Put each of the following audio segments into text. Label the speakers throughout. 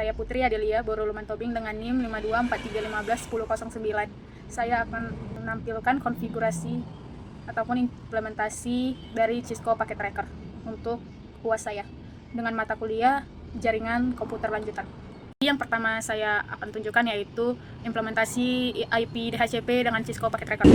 Speaker 1: saya Putri Adelia Boroluman Tobing dengan NIM 5243151009. Saya akan menampilkan konfigurasi ataupun implementasi dari Cisco Packet Tracker untuk UAS saya dengan mata kuliah jaringan komputer lanjutan. Yang pertama saya akan tunjukkan yaitu implementasi IP DHCP dengan Cisco Packet Tracker.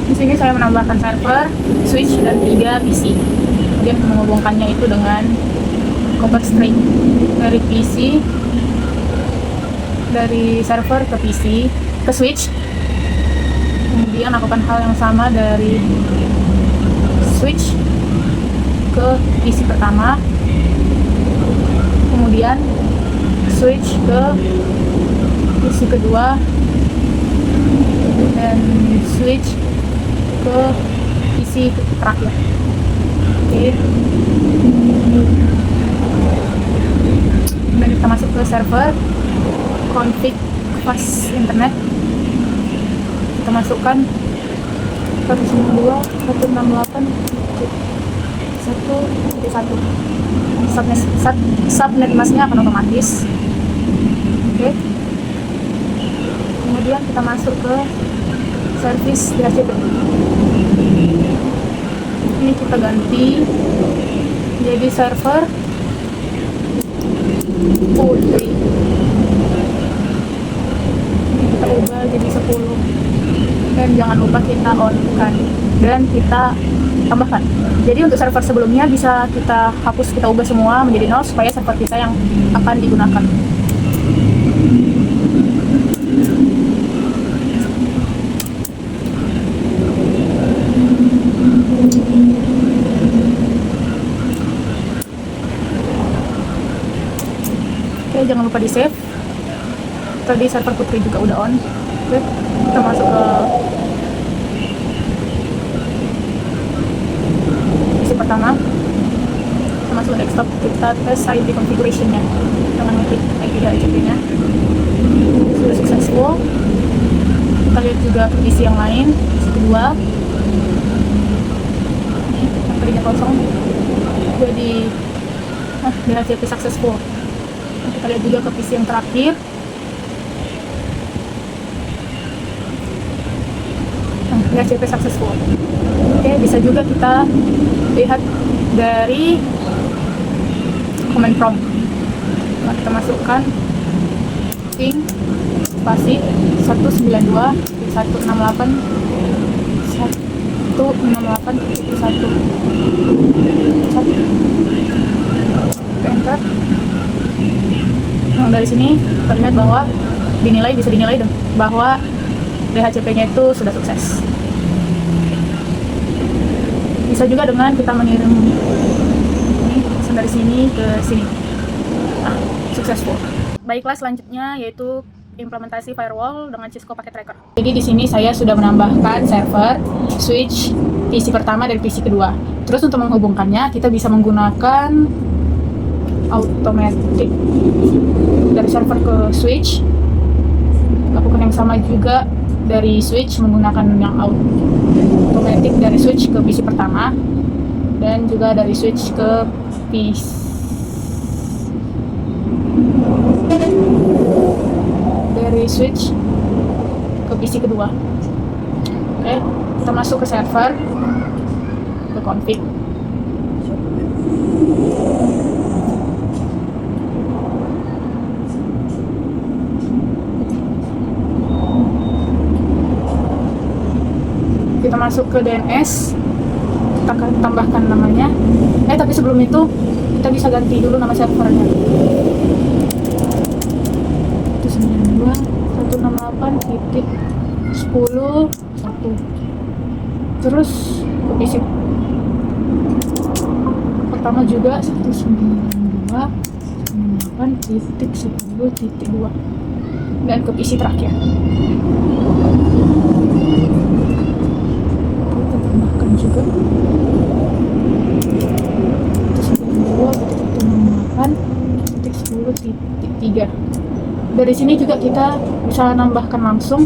Speaker 1: Di sini saya menambahkan server, switch, dan 3 PC. Kemudian menghubungkannya itu dengan copper string dari PC, dari server ke PC, ke switch. Kemudian lakukan hal yang sama dari switch ke PC pertama. Kemudian switch ke PC kedua dan switch ke PC terakhir. Oke. Kemudian kita masuk ke server, config fast internet. Kita masukkan 192.168.1.1. Subnet masknya akan otomatis. Oke. Kemudian kita masuk ke service DHCP. Ini kita ganti jadi server Putri. Ini kita ubah jadi 10. Dan jangan lupa kita on kan dan kita tambahkan. Jadi untuk server sebelumnya bisa kita hapus, kita ubah semua menjadi 0 supaya server kita yang akan digunakan. Oke, jangan lupa di save. Tadi server Putri juga udah on. Oke, kita masuk ke PC pertama. Kita masuk ke desktop, kita tes IP configuration-nya dengan klik IP DHCP-nya. Sudah successful. Kita lihat juga ke PC yang lain, PC kedua. Ini yang tadinya kosong jadi DHCP successful. Kita lihat juga ke PC yang terakhir. DHCP successful. Oke, bisa juga kita lihat dari command prompt. Nah, kita masukkan ping spasi 192.168.168.1. Enter. Nah, dari sini terlihat bahwa bisa dinilai bahwa DHCP-nya itu sudah sukses. Bisa juga dengan kita mengirim ini pesan dari sini ke sini. Nah, successful. Baiklah, selanjutnya yaitu implementasi firewall dengan Cisco Packet Tracker. Jadi di sini saya sudah menambahkan server, switch, PC pertama dan PC kedua. Terus untuk menghubungkannya kita bisa menggunakan automatic dari server ke switch. Lakukan yang sama juga dari switch menggunakan yang automatic dari switch ke PC pertama dan juga dari switch ke PC ke PC kedua. Oke, kita masuk ke server, ke config. Kita masuk ke DNS, kita akan tambahkan namanya. Tapi sebelum itu kita bisa ganti dulu nama servernya. Itu 92.168.10.1. Terus ke PC pertama juga 192.168.10.2 dan ke PC terakhir. Kita tambahkan juga 192.168.10.2 10.3. Dari sini juga kita bisa nambahkan langsung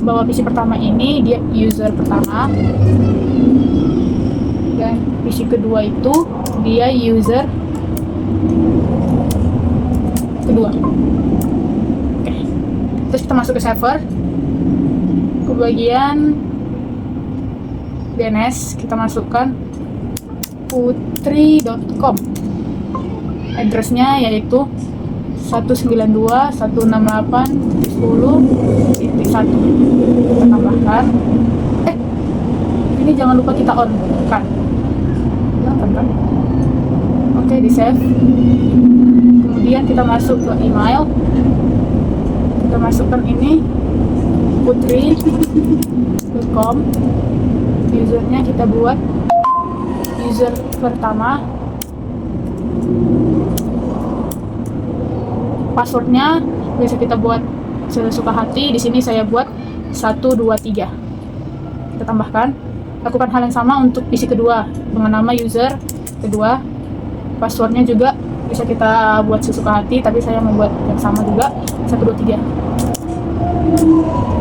Speaker 1: bahwa PC pertama ini dia user pertama, dan PC kedua itu dia user kedua. Oke. Terus kita masuk ke server, ke bagian DNS kita masukkan putri.com. Addressnya yaitu 192.168.10.1. Kita tambahkan. Ini jangan lupa kita on kan. Kan? Oke, di save. Kemudian kita masuk ke email. Kita masukkan ini putri.com. Usernya kita buat user pertama. Passwordnya bisa kita buat sesuka hati. Di sini saya buat 123. Kita tambahkan. Lakukan hal yang sama untuk PC kedua dengan nama user kedua. Passwordnya juga bisa kita buat sesuka hati, tapi saya membuat yang sama juga, 123.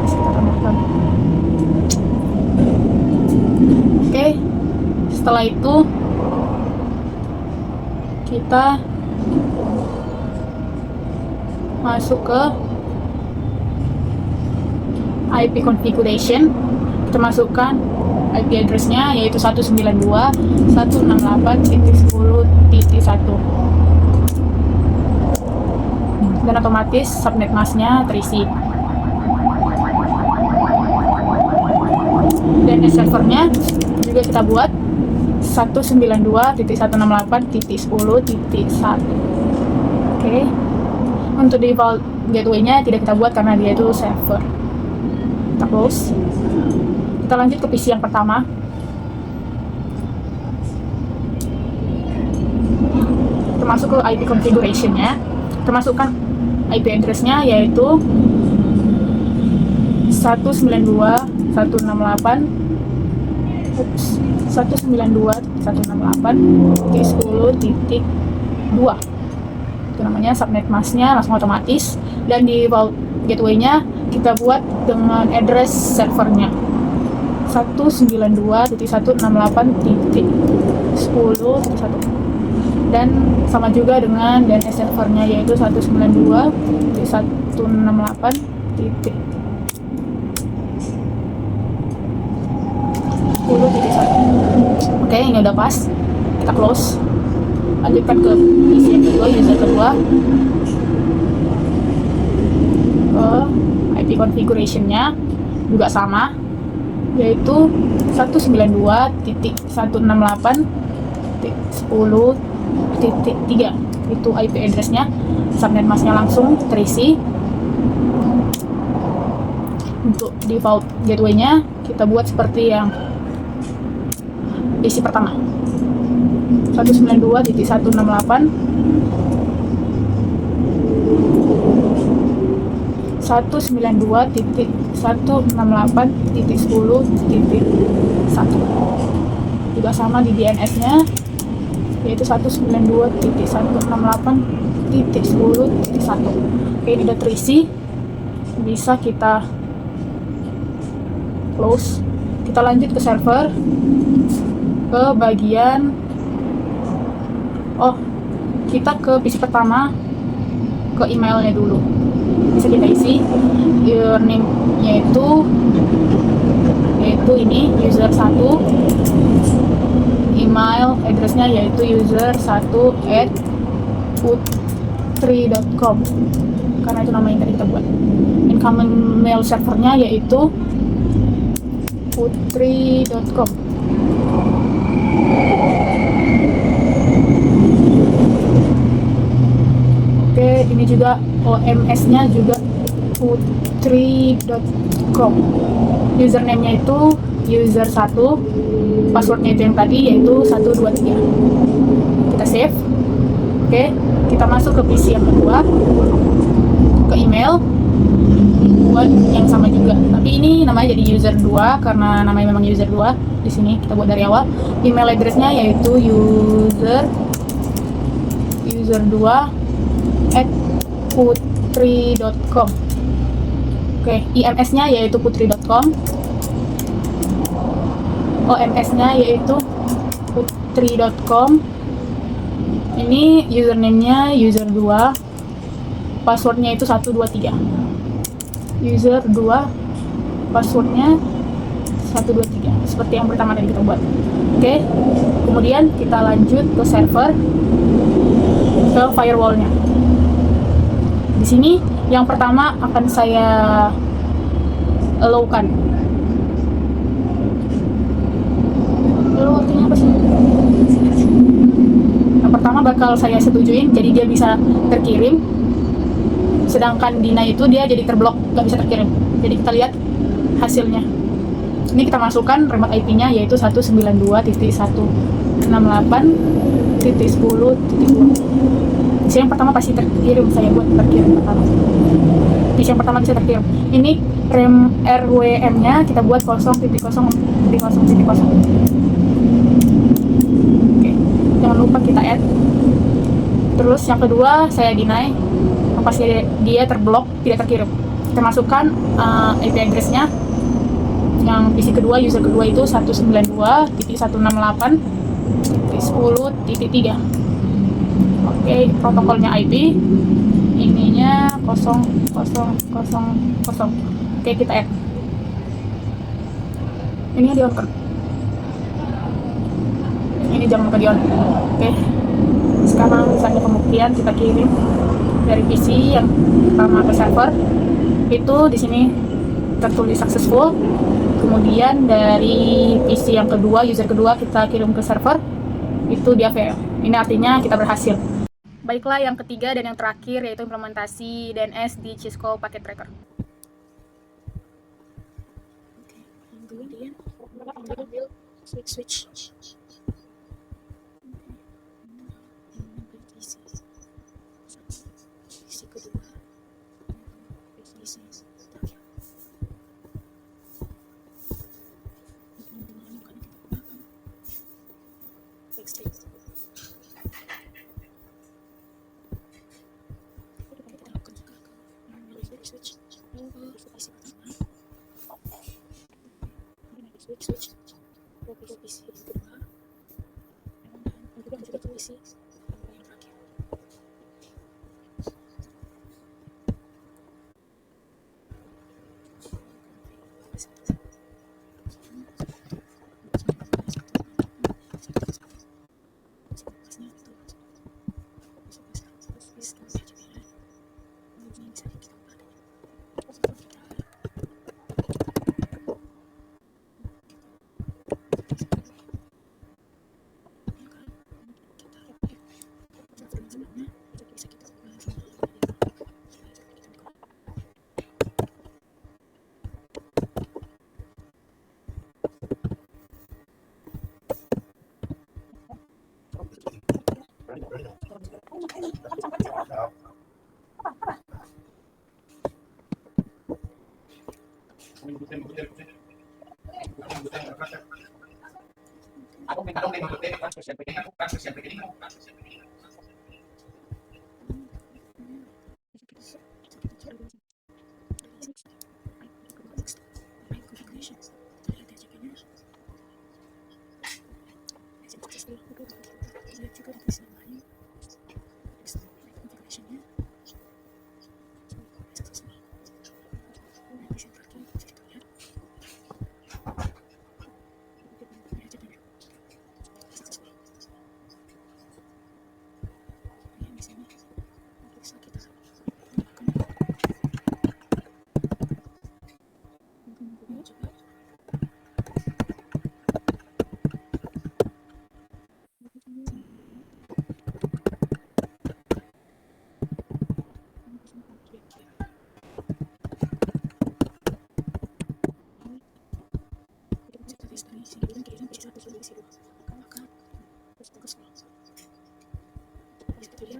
Speaker 1: Kita tambahkan. Oke, setelah itu kita masuk ke IP configuration. Kita masukkan IP address-nya yaitu 192.168.10.1, dan otomatis subnet mask-nya terisi. DNS servernya juga kita buat 192.168.10.1. Oke. Untuk default gateway-nya tidak kita buat karena dia itu server. Kita close. Kita lanjut ke PC yang pertama. Kita masuk ke IP configuration-nya. Kita masukkan IP address-nya yaitu 192.168.10.2. Itu namanya subnet mask-nya langsung otomatis, dan di default gateway-nya kita buat dengan address servernya 192.168.10.1, dan sama juga dengan DNS servernya yaitu 192.168.10.1. Oke, ini udah pas. Kita close. Lanjutkan ke PC yang kedua, user kedua, ke IP configuration-nya juga sama, yaitu 192.168.10.3. Itu IP address-nya. Subnet mask-nya langsung terisi. Untuk default gateway-nya kita buat seperti yang PC pertama, 192.168.10.1, juga sama di DNS-nya yaitu 192.168.10.1. Oke, ini udah terisi, bisa kita close. Kita lanjut ke server, ke bagian kita ke PC pertama, ke emailnya dulu. Bisa kita isi username-nya yaitu ini user 1, email address-nya yaitu user1@putri.com, karena itu nama yang tadi kita buat. Incoming mail servernya yaitu putri.com. Oke, ini juga OMS-nya juga putri.com. Username-nya itu user 1, passwordnya itu yang tadi yaitu 123. Kita save. Oke, kita masuk ke PC yang kedua, ke email, buat yang sama juga. Tapi ini namanya jadi user 2 karena namanya memang user 2. Di sini kita buat dari awal. Email address-nya yaitu user2@putri.com. Oke, IMS-nya yaitu putri.com, OMS-nya yaitu putri.com. Ini username-nya user2, passwordnya itu 123. User2, passwordnya 123, seperti yang pertama tadi kita buat. Oke, kemudian kita lanjut ke server, ke firewall-nya. Di sini yang pertama akan saya allow-kan. Allow artinya apa sih? Yang pertama bakal saya setujuin, jadi dia bisa terkirim. Sedangkan Dina itu dia jadi terblok, nggak bisa terkirim. Jadi kita lihat hasilnya. Ini kita masukkan remote IP-nya yaitu 192.168.10.2. Di sini yang pertama pasti terkirim, saya buat terkirim pertama. Di sini yang pertama bisa terkirim. Ini RWM-nya kita buat 0.0.0.0. Oke, jangan lupa kita add. Terus yang kedua saya deny, pasti dia terblok, tidak terkirim. Kita masukkan IP address-nya. Yang PC kedua, user kedua itu 192.168.10.3. Oke, protokolnya IP, ininya 0000. Oke, kita add. Ini di on kan? Ini jangan lupa di on. Oke, sekarang misalnya pembuktian kita kirim dari PC yang pertama ke server. Itu di sini tertulis successful. Kemudian dari PC yang kedua, user kedua kita kirim ke server, itu dia fail. Ini artinya kita berhasil. Baiklah, yang ketiga dan yang terakhir yaitu implementasi DNS di Cisco Packet Tracker. Kemudian switch. PC kedua, switch ke PC kedua, dan juga ke PC yang terakhir.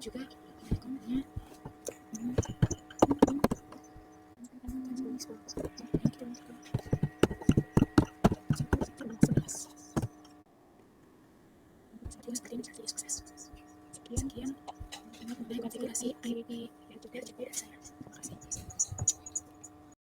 Speaker 1: Juga komennya sekian aplikasi IDP, jadi saya